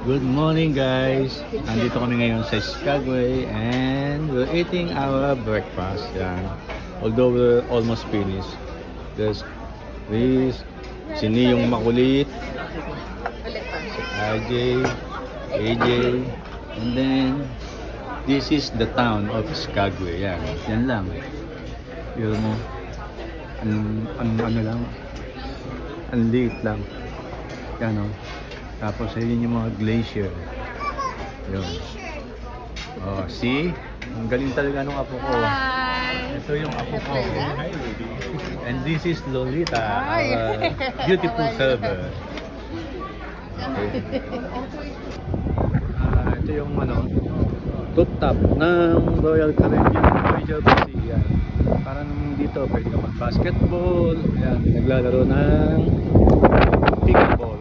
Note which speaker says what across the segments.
Speaker 1: Good morning guys! Nandito kami ngayon sa Skagway and we're eating our breakfast. Yan. Although we're almost finished. There's this, si Niyong Makulit, si RJ, AJ, and then this is the town of Skagway. Yan. Yan lang. Yun mo. Ano lang. Ang liit lang. Yan o. Tapos ayun yung mga glacier. Yun. Oh, see? Ang galing talaga ng apo ko.
Speaker 2: Hi!
Speaker 1: Ito yung apo ko. And this is Lolita, our beautiful server. Okay. Ito yung rooftop ng Royal Caribbean Regency. Yan. Parang dito pwede ka mag-basketball. Yan, naglalaro ng pickleball.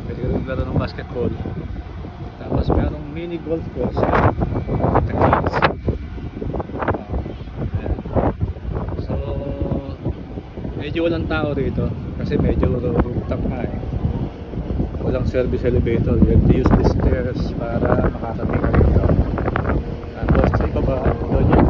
Speaker 1: Pwede ka naglaro ng basketball. Tapos merong mini golf course the kids. So medyo walang tao rito kasi medyo rooftop na eh. Walang service elevator. You have to use the stairs para makarating ka rito. Tapos sa ibaba doon yung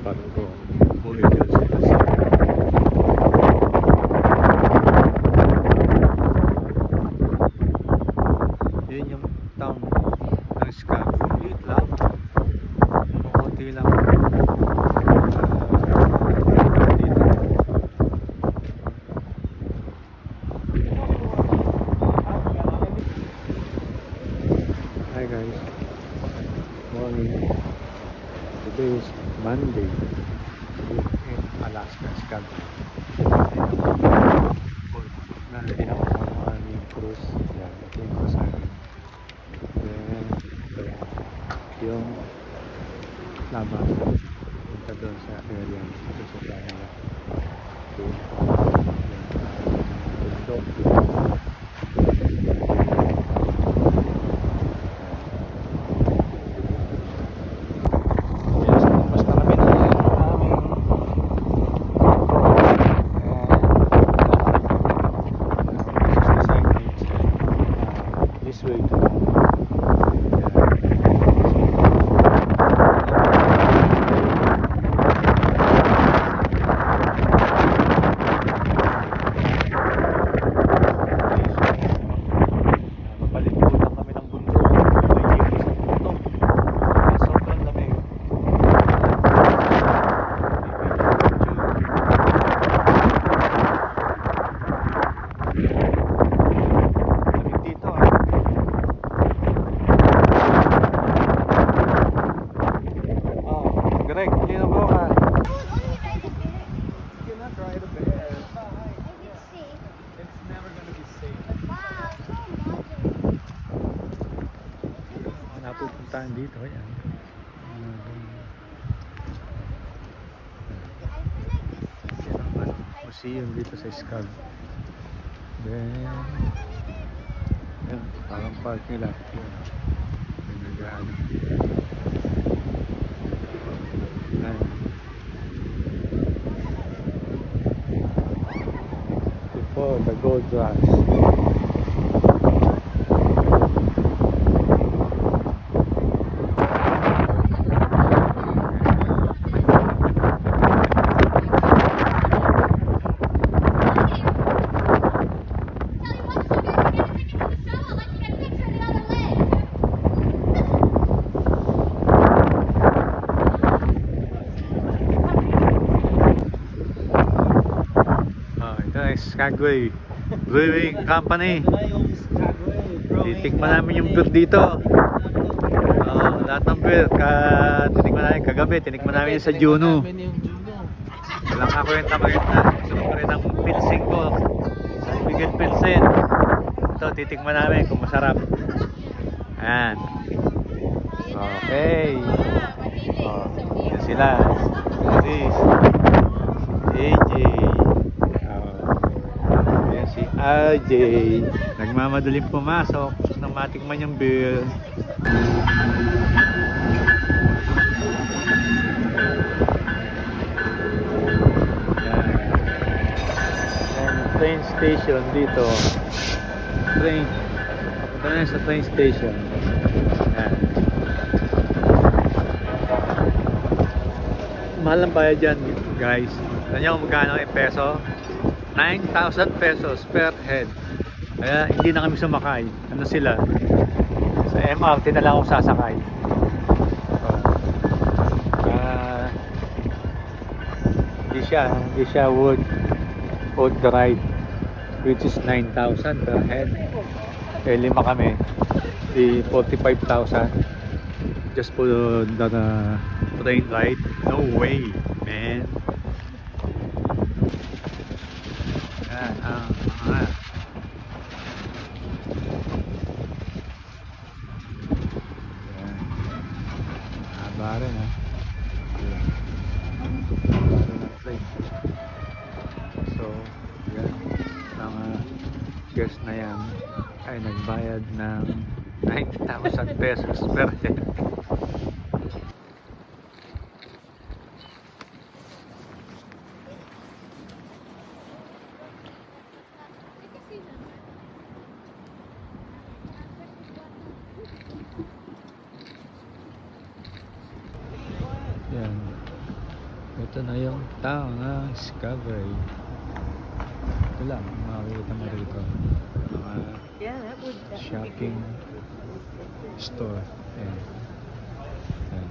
Speaker 1: barko. Yun yung town ng Skagway. Liit lang. Kunti lang. Dito. Hi guys. Morning. Today is Monday in Alaska, Skagway. Na tinawag ng aming cruise. Yan, ito yung cruise namin. Then, ito yung labas. Punta doon sa area. Ito sa playa. Okay. This way to mapalikutan kami ng bundok. May iris sa bundok. Sobrang lamig. Lamig dito Greg, yun ang ka. You cannot ride a bear. It's never gonna be safe. Napupuntahan dito yan. Museum dito sa Skagway. Then yan, parang park nila. Nag-ano. Before the gold rush. Skagway Brewing Company. Titikman namin yung beer dito. Lahat ng beer. Tinikman namin kagabi. Tinikman namin sa Juno. Walang kakwenta-kwenta. Gusto ko rin ng Pilsen. Ito, titikman namin kung masarap. Ayan. Okay. Oh, yan sila. This. AJ. Oh. Ayan si RJ. Nagmamadaling pumasok nang matikman yung beer. Train station dito. Train. Papunta na sa train station. Ayan. Mahal ang bayad dyan, guys. Alam niyo kung magkano yung peso? 9,000 pesos per head. Kaya hindi na kami sumakay. Ano sila? Sa MRT na lang ako sasakay. Hindi siya worth the ride, which is 9,000 per head. Eh, 5 kami, di 45,000 just for the train ride. No way, man. Yan ang mga haba rin, ha. So, yan, mga guest na yan ay nagbayad ng 9,000 pesos per head. Yan. Ito na yung town ng Skagway. Ito lang, makikita mo rito. Mga shopping store. Ayan. Ayan.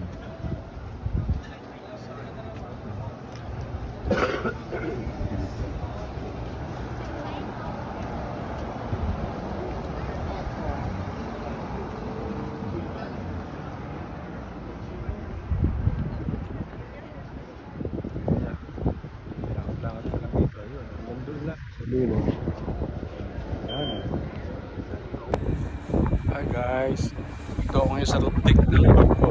Speaker 1: Hi guys, ito ako ngayon sa rooftop ng barko.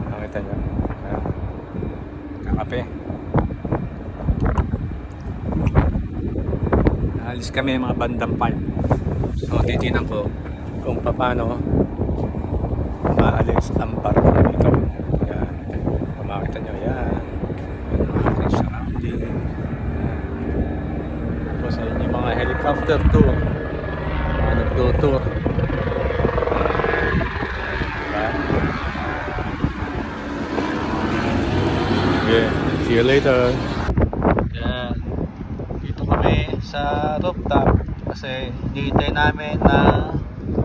Speaker 1: Nakita nyo, kakape. Naalis kami mga bandang 5. So titinan ko kung paano maalis ang barko ito. Yan, kung makita nyo, yan ang aking surrounding. Tapos ayun yung mga helicopter tour, mga nagtutour. Yeah, see you later. Yan. Dito kami sa rooftop kasi hinihintay namin na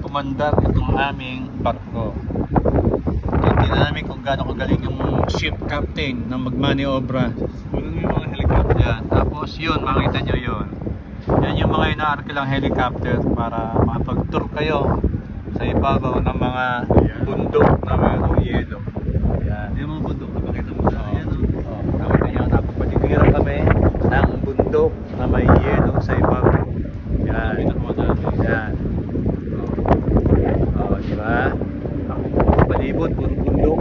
Speaker 1: pumandar itong aming barko. Tingnan namin kung gaano kagaling yung ship captain na magmaniobra. Kunin mo yung mga helicopter. Yan. Tapos yun, makita nyo yun. Yan yung mga inaarkilang helicopter para makapag-tour kayo sa ibabaw ng mga bundok na mayroong yelo. Yan. Yung mga bundok, nakakita mo sa yan. Nakita nyo, tapos patitiran kami ng bundok na may yelo sa ibabaw. Yan. Yan. O, diba? Palibot, puro bundok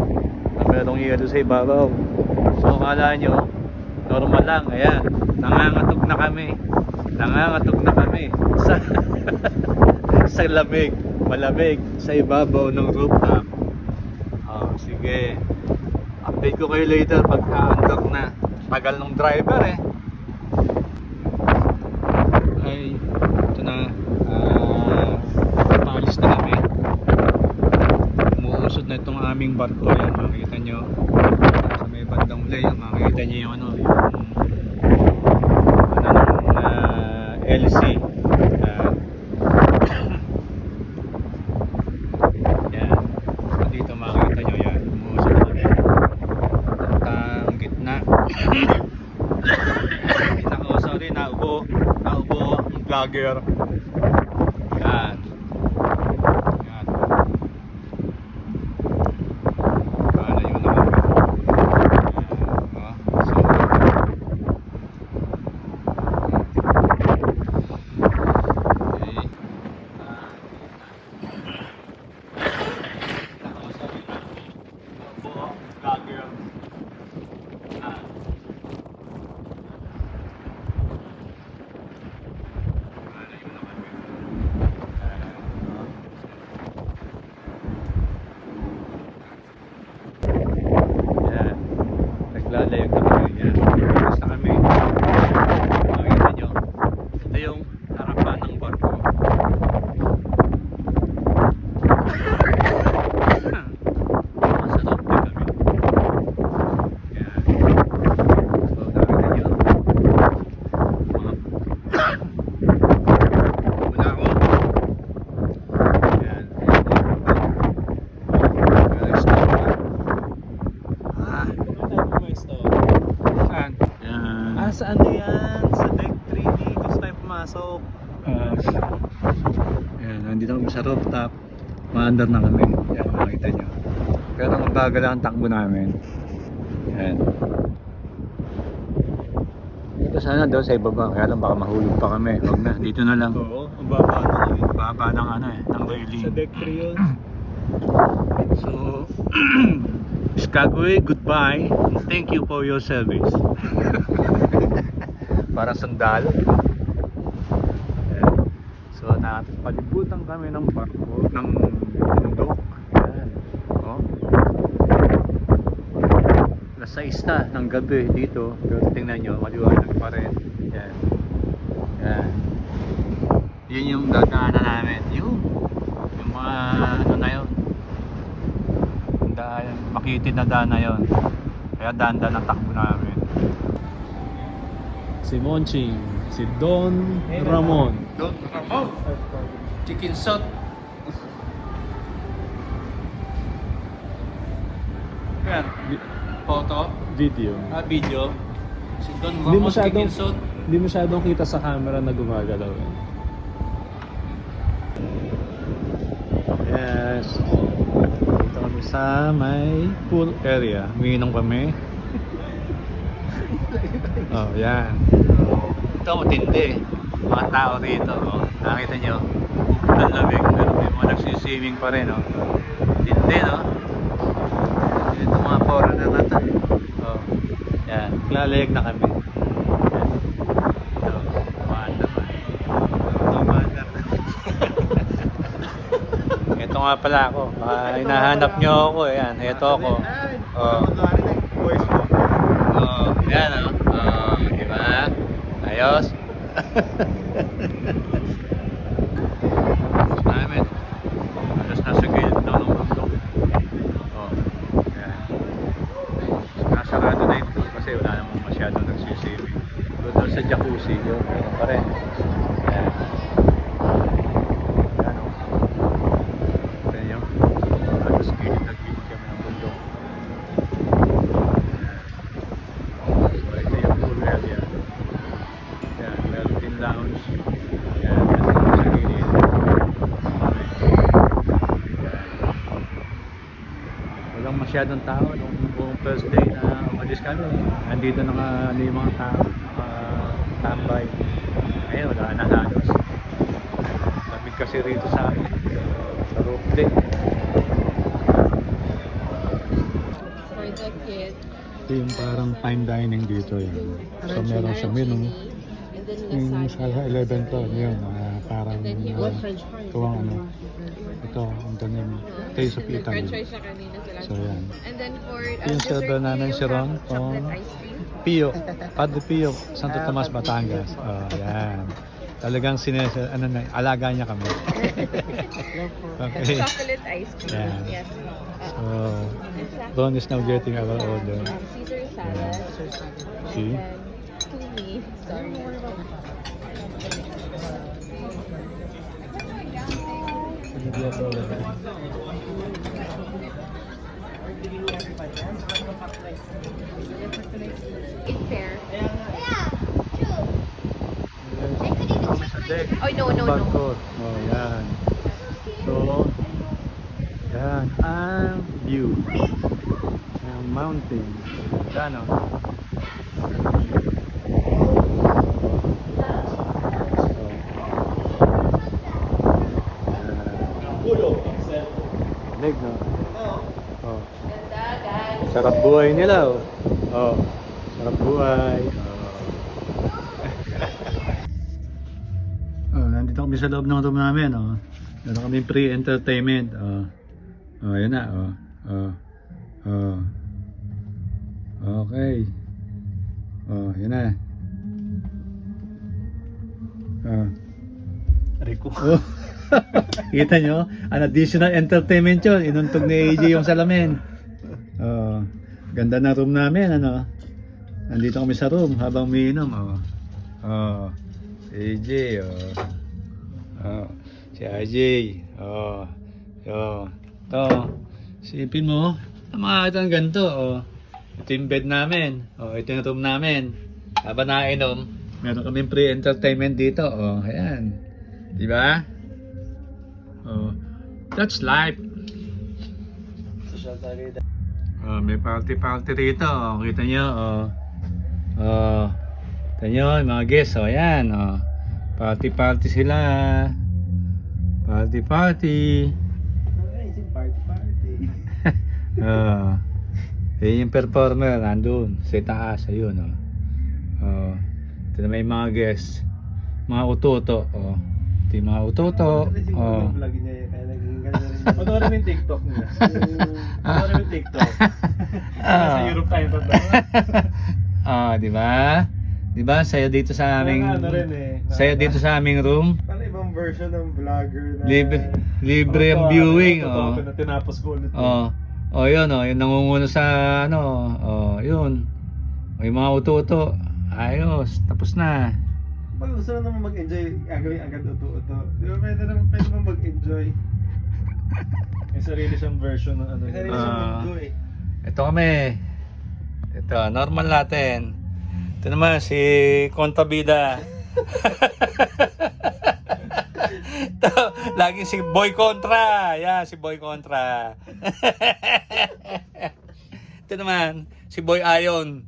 Speaker 1: na mayroong yelo sa ibabaw. So, kala nyo, normal lang. Ayan, nangangatog na kami. Nangangatog na kami sa sa lamig. Malamig sa ibabaw ng rooftop. Sige. Update ko kayo later pag undock na. Tagal ng driver eh. Ay, ito na. Paalis na kami. Umuusod na itong aming barko. Ayan, makikita nyo. Sa may bandang ulay, makikita nyo yung ano, LC. Yan. So, dito makikita nyo yan. Umuusod na kami. Ang gitna. Kita ko, sorry, naubo ang vlogger. Yan. Yan. Palayo na kami. So,
Speaker 2: pumasok.
Speaker 1: Ayan, nandito kami sa rooftop. Maandar na kami. Ayan, makita nyo. Pero mabagal lang ang takbo namin. Ayan. Dito sana daw sa ibaba. Kaya lang baka mahulog pa kami. Huwag na, dito na lang.
Speaker 2: Oo, ang baba na kami.
Speaker 1: Baba ng ano eh, ng railing.
Speaker 2: Sa deck 3 yun.
Speaker 1: So, Skagway, goodbye. Thank you for your service. Parang sundalo. Ayan. So, palibutan kami ng parko, ng bundok. Ayan. Oh. Alas 6 na ng gabi dito. Pero tingnan nyo, maliwanag pa rin. Ayan. Ayan. Yun yung dadaanan namin. Yung mga ano na yun. Makitid na daan na yun. Kaya daan-daan ang takbo namin.
Speaker 2: Si Monching, si Don Ramon.
Speaker 1: Don Ramon. Chicken shot. Yan. Photo.
Speaker 2: Video.
Speaker 1: Video. Si Don
Speaker 2: Hindi
Speaker 1: Ramon
Speaker 2: masyadong,
Speaker 1: chicken shot.
Speaker 2: hindi masyadong kita sa camera na gumagalaw yan.
Speaker 1: Yes. Dito kami sa may pool area. Umiinom kami. Oh, yan. Ito matindi. Mga tao rito. Oh. Nakita nyo. Ang lamig. Pero may mga nagsiswimming pa rin. Oh. Tindi, no? Ito mga foreigner na ito. Oh. Yan. Klalayag na kami. Yan. Ito. Maanda pa. Maanda na. Ito nga pala ako. Baka hinahanap nyo ako. Yan. Ito ako. Oh. Oh. Yan, oh. Oh. Diba? Ayos. Namin. Alas nasa gilid daw ng bundok. Oh. Yan. Nasarado na ito kasi wala namang masyadong nagsiswimming. Doon daw sa jacuzzi yun. Meron pa rin. Yan. Yan o. Yan yun. Alas gilid na gilid kami ng bundok. So ito yung pool area. Yan. Meron din lounge. Yan. Yan sa gilid. Walang masyadong tao nung buong first day na umalis kami. Nandito na nga yung mga tao, tambay. Ngayon wala na halos. Lamig kasi rito sa amin. Sa roof deck.
Speaker 3: For the kids.
Speaker 1: Ito yung parang fine dining dito yun. So meron siya menu.
Speaker 3: And then
Speaker 1: Yung
Speaker 3: lasagna.
Speaker 1: sa 11 to, yun. Parang
Speaker 3: And then here was French fries.
Speaker 1: tuwang ano. Ito, ang tanim. Taste of
Speaker 3: And then
Speaker 1: Italy.
Speaker 3: French fries siya kanina sila.
Speaker 1: So yan.
Speaker 3: And then for
Speaker 1: Yung
Speaker 3: dessert,
Speaker 1: server namin
Speaker 3: you
Speaker 1: si Ron
Speaker 3: have chocolate
Speaker 1: from
Speaker 3: ice cream.
Speaker 1: Pio, Padre Pio, Santo Tomas, Batangas. Oh, yan. Talagang ano na, alaga niya kami. Okay.
Speaker 3: Chocolate ice cream.
Speaker 1: Yeah.
Speaker 3: Yes.
Speaker 1: So,
Speaker 3: Exactly.
Speaker 1: Ron is now getting our order.
Speaker 3: Caesar salad.
Speaker 1: See?
Speaker 3: And then tumi. Sorry. It's fair.
Speaker 1: Kami sa deck.
Speaker 3: Oh, no.
Speaker 1: Balcon. Oh, yan. So, yan. Ang view. Ang mountain. Yan, oh. Leg, no? Oh.
Speaker 3: Ganda, guys.
Speaker 1: Sarap buhay nila, oh. Oh. Sarap buhay. Oh. Oh, nandito kami sa loob ng room namin, oh. Meron kami pre-entertainment, oh. Oh, yun na, oh. Oh. Oh. Okay. Oh, yun na. Oh.
Speaker 2: Rico.
Speaker 1: Oh. Kita nyo? An additional entertainment yun. Inuntog ni AJ yung salamin. Oh, ganda na room namin, ano? Nandito kami sa room habang umiinom. Oh. Oh. AJ, oh. Oh. Si AJ. Oh. Oh. Ito. Sipin mo. Mga itong ganito. Oh. Ito yung bed namin. Oh, ito yung room namin. Habang nainom, Meron kaming pre-entertainment dito. Oh, ayan. Di ba? Oh, that's life.
Speaker 2: Social tayo.
Speaker 1: Oh, may party-party rito. Oh, kita nyo. Oh. Oh. Kita nyo, mga guests. Oh, ayan. Oh. Party-party sila. Party-party. Oh. Yun yung performer. Nandun. Sa taas. Ayun. Oh. Oh. Ito na may mga guests. Mga utoto. Oh. Ito yung mga utoto. Oh.
Speaker 2: Panoorin mo yung TikTok niya. Panoorin mo yung TikTok. Nasa Europe tayo pa ba?
Speaker 1: Ah, di ba? Di ba? Sayo dito sa aming
Speaker 2: Ano rin eh.
Speaker 1: sayo dito sa aming room.
Speaker 4: Parang ibang version ng vlogger na...
Speaker 1: Libre ang viewing.
Speaker 2: Oh.
Speaker 1: Oh.
Speaker 2: Tinapos ko ulit.
Speaker 1: Oh. Oh, yun oh, yung nangunguna sa ano, oh, yun. Oh, yung mga uto-uto. Ayos, tapos na.
Speaker 4: Pag gusto na naman mag-enjoy, gagawin agad uto-uto. Di ba pwede naman mag-enjoy?
Speaker 2: May sarili siyang version ng ano.
Speaker 4: May sarili
Speaker 1: Ah.
Speaker 4: siyang mundo eh.
Speaker 1: Ito kami. Ito, normal natin. Ito naman si Kontabida. Ito, laging si Boy Contra. Yan, si Boy Contra. Ito naman, si Boy Ayon.